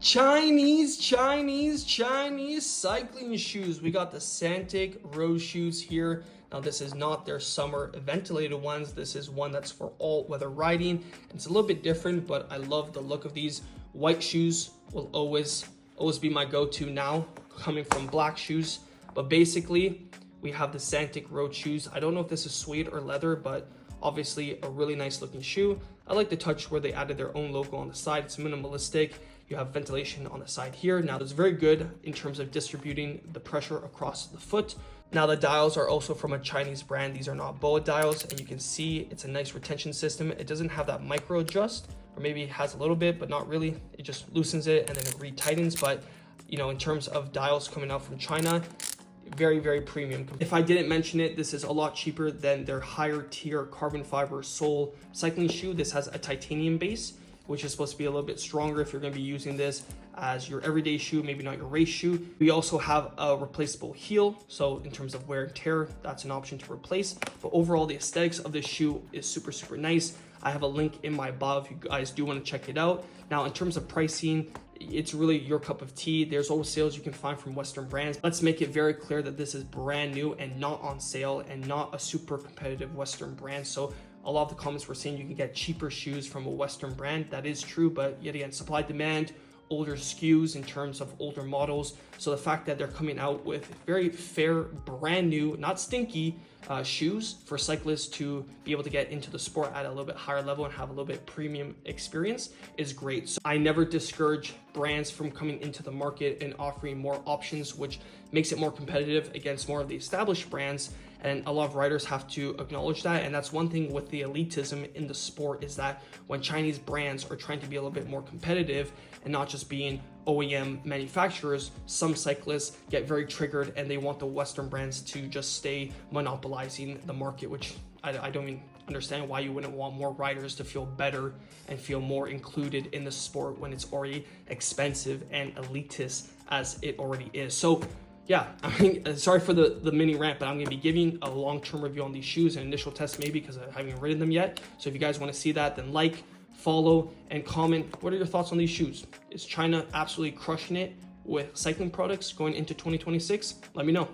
Chinese cycling shoes. We got the Santic Rose shoes here. Now this is not their summer ventilated ones. This is one that's for all weather riding. It's a little bit different, but I love the look of these. White shoes will always be my go-to now, coming from black shoes. But basically, we have the Santic Rose shoes. I don't know if this is suede or leather, but obviously a really nice looking shoe. I like the touch where they added their own logo on the side. It's minimalistic. You have ventilation on the side here. Now it's very good in terms of distributing the pressure across the foot. Now the dials are also from a Chinese brand. These are not BOA dials, and you can see it's a nice retention system. It doesn't have that micro adjust, or maybe it has a little bit, but not really. It just loosens it and then it retightens. But you know, in terms of dials coming out from China, very premium. If I didn't mention it, this is a lot cheaper than their higher tier carbon fiber sole cycling shoe. This has a titanium base, which is supposed to be a little bit stronger if you're going to be using this as your everyday shoe, maybe not your race shoe. We also have a replaceable heel, so in terms of wear and tear, that's an option to replace. But overall, the aesthetics of this shoe is super nice. I have a link in my bio if you guys do want to check it out. Now, in terms of pricing, it's really your cup of tea. There's always sales you can find from Western brands. Let's make it very clear that this is brand new and not on sale and not a super competitive Western brand. So a lot of the comments were saying you can get cheaper shoes from a Western brand. That is true, but yet again, supply demand, older SKUs in terms of older models. So the fact that they're coming out with very fair, brand new, not stinky shoes for cyclists to be able to get into the sport at a little bit higher level and have a little bit premium experience is great. So I never discourage brands from coming into the market and offering more options, which makes it more competitive against more of the established brands. And a lot of riders have to acknowledge that. And that's one thing with the elitism in the sport, is that when Chinese brands are trying to be a little bit more competitive and not just being OEM manufacturers, some cyclists get very triggered and they want the Western brands to just stay monopolizing the market, which I don't even understand why you wouldn't want more riders to feel better and feel more included in the sport when it's already expensive and elitist as it already is. So yeah, I mean, sorry for the mini rant, but I'm going to be giving a long-term review on these shoes, an initial test maybe, because I haven't ridden them yet. So if you guys want to see that, then like, follow, and comment. What are your thoughts on these shoes? Is China absolutely crushing it with cycling products going into 2026? Let me know.